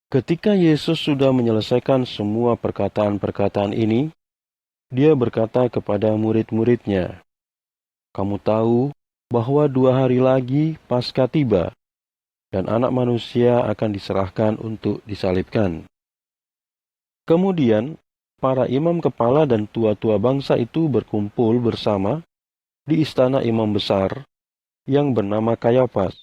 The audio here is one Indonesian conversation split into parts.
Ketika Yesus sudah menyelesaikan semua perkataan-perkataan ini, dia berkata kepada murid-muridnya, "Kamu tahu bahwa 2 hari lagi Paskah tiba, dan Anak Manusia akan diserahkan untuk disalibkan." Kemudian, para imam kepala dan tua-tua bangsa itu berkumpul bersama di istana imam besar yang bernama Kayafas.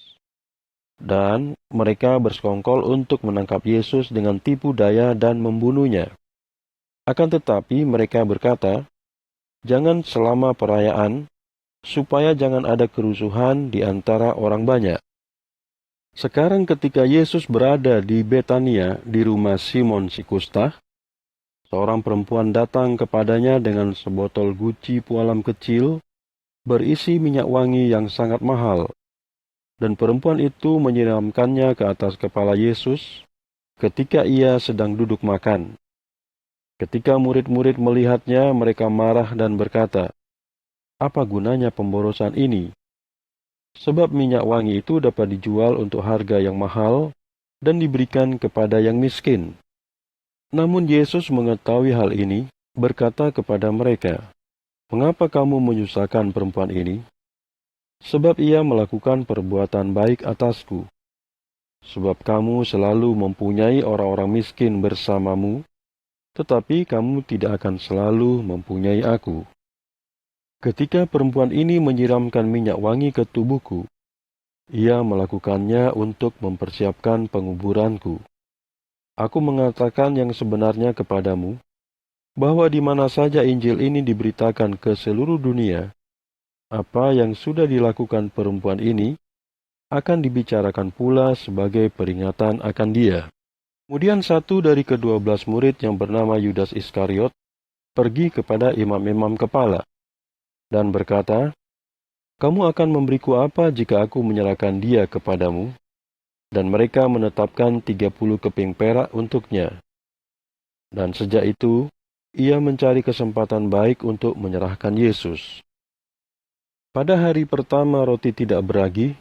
Dan mereka bersekongkol untuk menangkap Yesus dengan tipu daya dan membunuhnya. Akan tetapi mereka berkata, "Jangan selama perayaan, supaya jangan ada kerusuhan di antara orang banyak." Sekarang ketika Yesus berada di Betania di rumah Simon si Kusta, seorang perempuan datang kepadanya dengan sebotol guci pualam kecil berisi minyak wangi yang sangat mahal. Dan perempuan itu menyiramkannya ke atas kepala Yesus ketika ia sedang duduk makan. Ketika murid-murid melihatnya, mereka marah dan berkata, "Apa gunanya pemborosan ini? Sebab minyak wangi itu dapat dijual untuk harga yang mahal dan diberikan kepada yang miskin." Namun Yesus mengetahui hal ini, berkata kepada mereka, "Mengapa kamu menyusahkan perempuan ini? Sebab ia melakukan perbuatan baik atasku. Sebab kamu selalu mempunyai orang-orang miskin bersamamu, tetapi kamu tidak akan selalu mempunyai aku. Ketika perempuan ini menyiramkan minyak wangi ke tubuhku, ia melakukannya untuk mempersiapkan penguburanku. Aku mengatakan yang sebenarnya kepadamu, bahwa di mana saja Injil ini diberitakan ke seluruh dunia, apa yang sudah dilakukan perempuan ini akan dibicarakan pula sebagai peringatan akan dia." Kemudian satu dari ke-12 murid yang bernama Yudas Iskariot pergi kepada imam-imam kepala dan berkata, "Kamu akan memberiku apa jika aku menyerahkan dia kepadamu?" Dan mereka menetapkan 30 keping perak untuknya. Dan sejak itu, ia mencari kesempatan baik untuk menyerahkan Yesus. Pada hari pertama roti tidak beragi,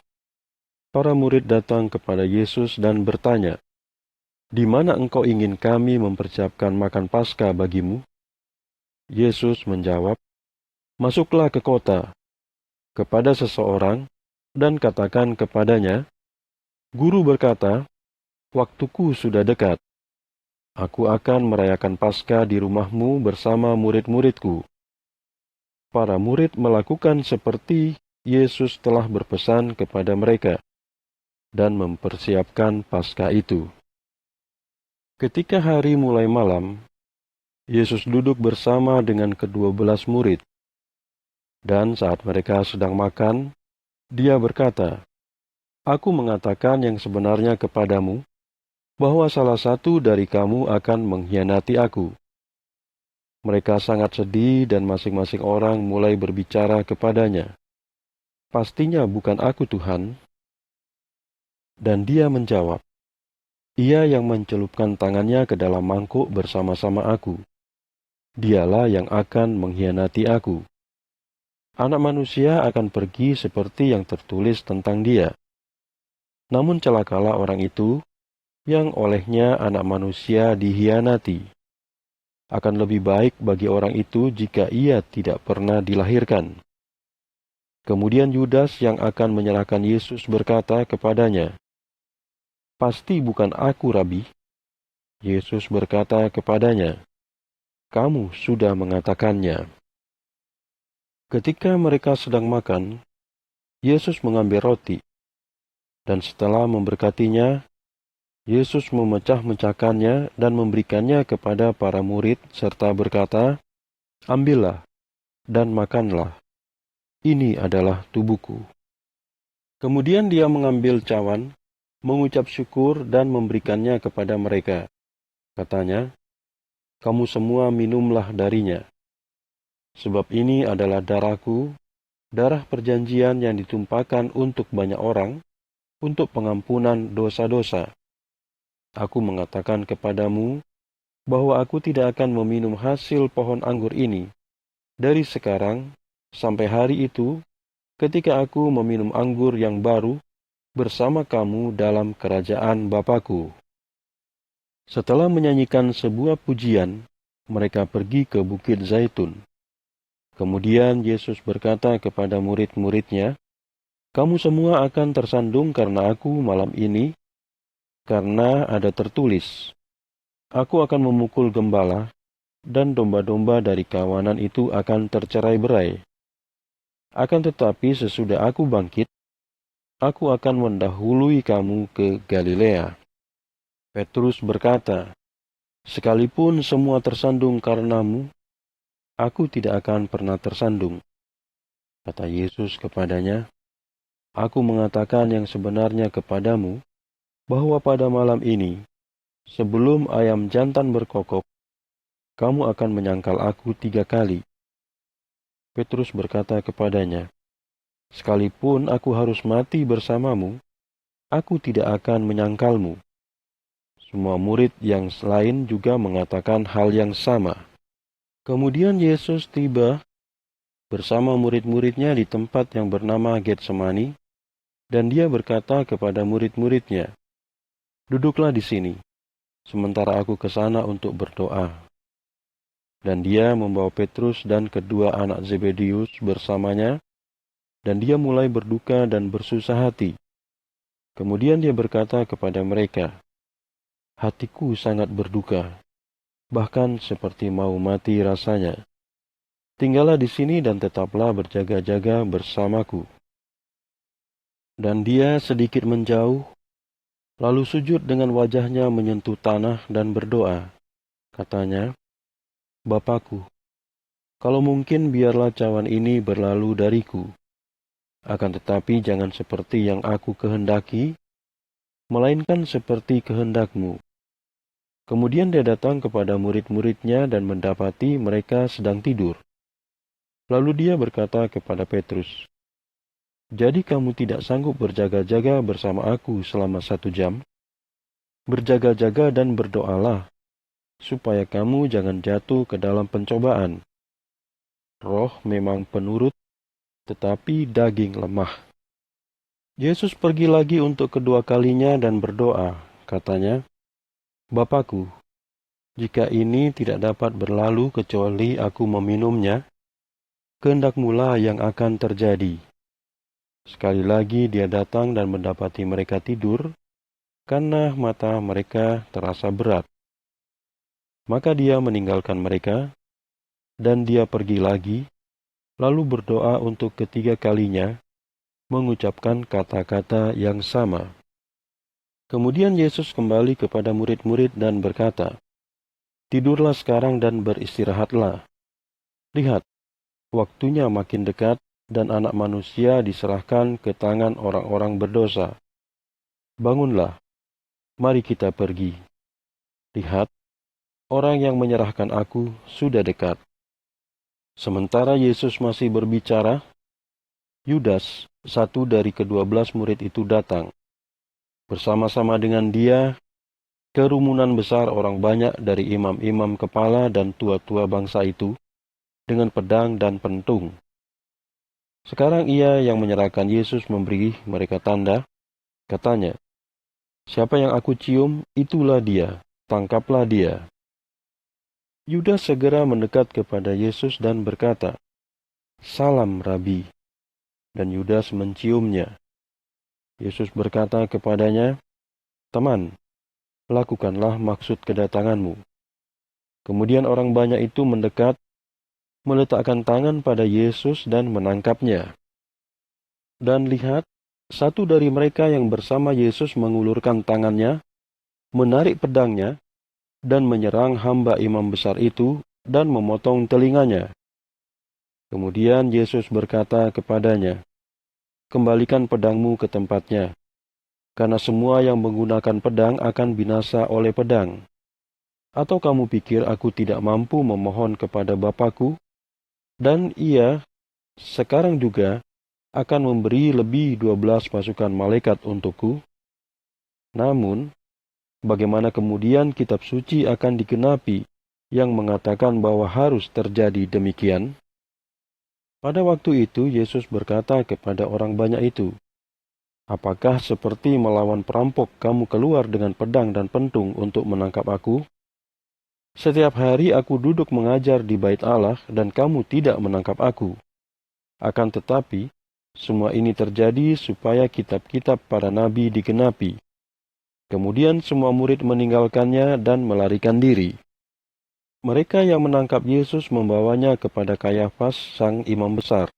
para murid datang kepada Yesus dan bertanya, "Di mana engkau ingin kami mempersiapkan makan Paskah bagimu?" Yesus menjawab, "Masuklah ke kota, kepada seseorang, dan katakan kepadanya, 'Guru berkata, waktuku sudah dekat. Aku akan merayakan Paskah di rumahmu bersama murid-muridku.'" Para murid melakukan seperti Yesus telah berpesan kepada mereka, dan mempersiapkan Paskah itu. Ketika hari mulai malam, Yesus duduk bersama dengan ke-12 murid. Dan saat mereka sedang makan, dia berkata, "Aku mengatakan yang sebenarnya kepadamu, bahwa salah satu dari kamu akan mengkhianati aku." Mereka sangat sedih dan masing-masing orang mulai berbicara kepadanya, "Pastinya bukan aku, Tuhan." Dan dia menjawab, "Ia yang mencelupkan tangannya ke dalam mangkuk bersama-sama aku, dialah yang akan mengkhianati aku. Anak Manusia akan pergi seperti yang tertulis tentang dia. Namun celakalah orang itu yang olehnya Anak Manusia dikhianati. Akan lebih baik bagi orang itu jika ia tidak pernah dilahirkan." Kemudian Yudas yang akan menyerahkan Yesus berkata kepadanya, "Pasti bukan aku, Rabi." Yesus berkata kepadanya, "Kamu sudah mengatakannya." Ketika mereka sedang makan, Yesus mengambil roti, dan setelah memberkatinya, Yesus memecah-mecahkannya dan memberikannya kepada para murid serta berkata, "Ambillah dan makanlah. Ini adalah tubuhku." Kemudian dia mengambil cawan, mengucap syukur dan memberikannya kepada mereka. Katanya, "Kamu semua minumlah darinya. Sebab ini adalah darahku, darah perjanjian yang ditumpahkan untuk banyak orang, untuk pengampunan dosa-dosa. Aku mengatakan kepadamu, bahwa aku tidak akan meminum hasil pohon anggur ini, dari sekarang sampai hari itu, ketika aku meminum anggur yang baru bersama kamu dalam kerajaan Bapa-Ku." Setelah menyanyikan sebuah pujian, mereka pergi ke Bukit Zaitun. Kemudian Yesus berkata kepada murid-muridnya, "Kamu semua akan tersandung karena aku malam ini, karena ada tertulis, Aku akan memukul gembala, dan domba-domba dari kawanan itu akan tercerai-berai. Akan tetapi sesudah aku bangkit, aku akan mendahului kamu ke Galilea." Petrus berkata, "Sekalipun semua tersandung karenamu, aku tidak akan pernah tersandung." Kata Yesus kepadanya, "Aku mengatakan yang sebenarnya kepadamu, bahwa pada malam ini, sebelum ayam jantan berkokok, kamu akan menyangkal aku 3 kali." Petrus berkata kepadanya, "Sekalipun aku harus mati bersamamu, aku tidak akan menyangkalmu." Semua murid yang lain juga mengatakan hal yang sama. Kemudian Yesus tiba bersama murid-muridnya di tempat yang bernama Getsemani, dan dia berkata kepada murid-muridnya, "Duduklah di sini, sementara aku ke sana untuk berdoa." Dan dia membawa Petrus dan kedua anak Zebedius bersamanya, dan dia mulai berduka dan bersusah hati. Kemudian dia berkata kepada mereka, "Hatiku sangat berduka, bahkan seperti mau mati rasanya. Tinggallah di sini dan tetaplah berjaga-jaga bersamaku." Dan dia sedikit menjauh, lalu sujud dengan wajahnya menyentuh tanah dan berdoa. Katanya, "Bapakku, kalau mungkin biarlah cawan ini berlalu dariku. Akan tetapi jangan seperti yang aku kehendaki, melainkan seperti kehendak-Mu." Kemudian dia datang kepada murid-muridnya dan mendapati mereka sedang tidur. Lalu dia berkata kepada Petrus, "Jadi kamu tidak sanggup berjaga-jaga bersama aku selama 1 jam? Berjaga-jaga dan berdoalah, supaya kamu jangan jatuh ke dalam pencobaan. Roh memang penurut, tetapi daging lemah." Yesus pergi lagi untuk kedua kalinya dan berdoa. Katanya, "Bapakku, jika ini tidak dapat berlalu kecuali aku meminumnya, kehendak-Mu lah yang akan terjadi." Sekali lagi dia datang dan mendapati mereka tidur, karena mata mereka terasa berat. Maka dia meninggalkan mereka, dan dia pergi lagi, lalu berdoa untuk ketiga kalinya, mengucapkan kata-kata yang sama. Kemudian Yesus kembali kepada murid-murid dan berkata, "Tidurlah sekarang dan beristirahatlah. Lihat, waktunya makin dekat, dan Anak Manusia diserahkan ke tangan orang-orang berdosa. Bangunlah, mari kita pergi. Lihat, orang yang menyerahkan aku sudah dekat." Sementara Yesus masih berbicara, Yudas, satu dari ke-12 murid itu datang. Bersama-sama dengan dia, kerumunan besar orang banyak dari imam-imam kepala dan tua-tua bangsa itu, dengan pedang dan pentung. Sekarang ia yang menyerahkan Yesus memberi mereka tanda. Katanya, "Siapa yang aku cium, itulah dia. Tangkaplah dia." Yudas segera mendekat kepada Yesus dan berkata, "Salam, Rabi." Dan Yudas menciumnya. Yesus berkata kepadanya, "Teman, lakukanlah maksud kedatanganmu." Kemudian orang banyak itu mendekat, meletakkan tangan pada Yesus dan menangkapnya. Dan lihat, satu dari mereka yang bersama Yesus mengulurkan tangannya, menarik pedangnya, dan menyerang hamba imam besar itu dan memotong telinganya. Kemudian Yesus berkata kepadanya, "Kembalikan pedangmu ke tempatnya, karena semua yang menggunakan pedang akan binasa oleh pedang. Atau kamu pikir aku tidak mampu memohon kepada Bapakku, dan ia sekarang juga akan memberi lebih 12 pasukan malaikat untukku? Namun, bagaimana kemudian kitab suci akan digenapi yang mengatakan bahwa harus terjadi demikian?" Pada waktu itu Yesus berkata kepada orang banyak itu, Apakah seperti melawan perampok kamu keluar dengan pedang dan pentung untuk menangkap aku? Setiap hari aku duduk mengajar di bait Allah dan kamu tidak menangkap aku. Akan tetapi, semua ini terjadi supaya kitab-kitab para nabi digenapi. Kemudian semua murid meninggalkannya dan melarikan diri. Mereka yang menangkap Yesus membawanya kepada Kayafas, sang imam besar,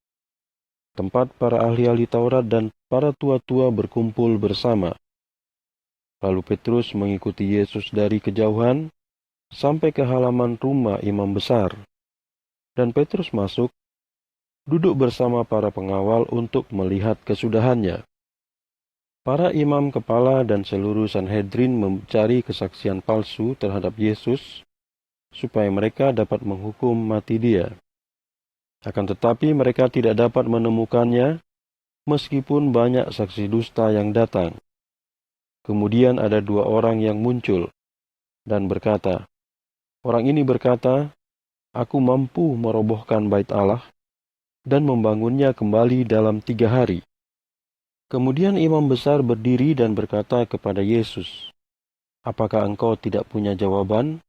tempat para ahli-ahli Taurat dan para tua-tua berkumpul bersama. Lalu Petrus mengikuti Yesus dari kejauhan sampai ke halaman rumah imam besar. Dan Petrus masuk, duduk bersama para pengawal untuk melihat kesudahannya. Para imam kepala dan seluruh Sanhedrin mencari kesaksian palsu terhadap Yesus, supaya mereka dapat menghukum mati dia. Akan tetapi mereka tidak dapat menemukannya, meskipun banyak saksi dusta yang datang. Kemudian ada dua orang yang muncul dan berkata, orang ini berkata, aku mampu merobohkan bait Allah dan membangunnya kembali dalam 3 hari. Kemudian imam besar berdiri dan berkata kepada Yesus, apakah engkau tidak punya jawaban?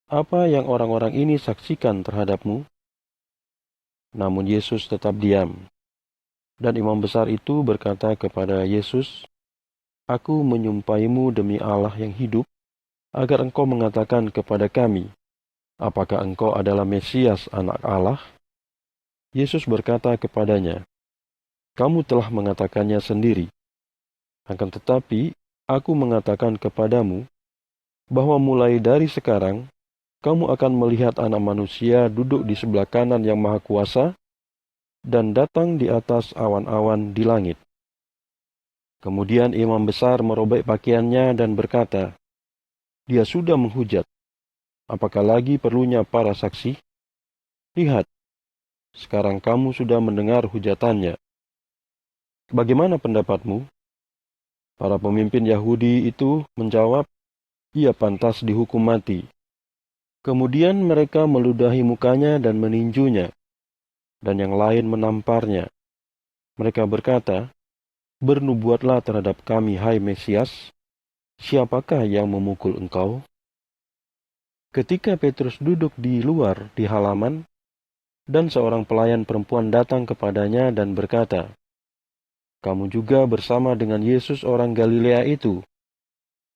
Apa yang orang-orang ini saksikan terhadapmu? Namun Yesus tetap diam. Dan imam besar itu berkata kepada Yesus, aku menyumpahimu demi Allah yang hidup, agar engkau mengatakan kepada kami, apakah engkau adalah Mesias, anak Allah? Yesus berkata kepadanya, kamu telah mengatakannya sendiri. Akan tetapi, aku mengatakan kepadamu, bahwa mulai dari sekarang, kamu akan melihat Anak Manusia duduk di sebelah kanan yang Maha Kuasa, dan datang di atas awan-awan di langit. Kemudian imam besar merobek pakaiannya dan berkata, dia sudah menghujat. Apakah lagi perlunya para saksi? Lihat, sekarang kamu sudah mendengar hujatannya. Bagaimana pendapatmu? Para pemimpin Yahudi itu menjawab, ia pantas dihukum mati. Kemudian mereka meludahi mukanya dan meninjunya, dan yang lain menamparnya. Mereka berkata, bernubuatlah terhadap kami, hai Mesias, siapakah yang memukul engkau? Ketika Petrus duduk di luar di halaman, dan seorang pelayan perempuan datang kepadanya dan berkata, kamu juga bersama dengan Yesus orang Galilea itu.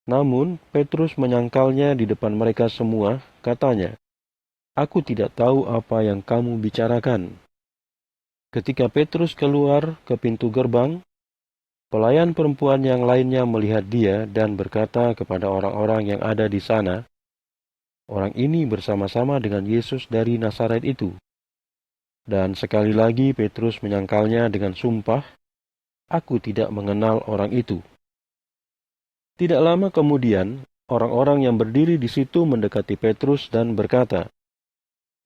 Namun Petrus menyangkalnya di depan mereka semua, katanya, aku tidak tahu apa yang kamu bicarakan. Ketika Petrus keluar ke pintu gerbang, pelayan perempuan yang lainnya melihat dia dan berkata kepada orang-orang yang ada di sana, orang ini bersama-sama dengan Yesus dari Nazaret itu. Dan sekali lagi Petrus menyangkalnya dengan sumpah, aku tidak mengenal orang itu. Tidak lama kemudian, orang-orang yang berdiri di situ mendekati Petrus dan berkata,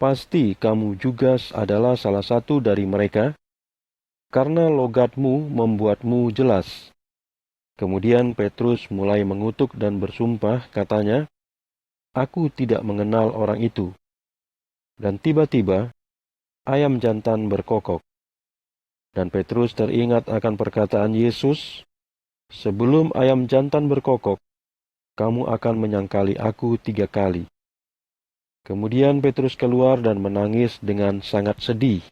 pasti kamu juga adalah salah satu dari mereka, karena logatmu membuatmu jelas. Kemudian Petrus mulai mengutuk dan bersumpah, katanya, aku tidak mengenal orang itu. Dan tiba-tiba, ayam jantan berkokok. Dan Petrus teringat akan perkataan Yesus, sebelum ayam jantan berkokok, kamu akan menyangkali aku 3 kali. Kemudian Petrus keluar dan menangis dengan sangat sedih.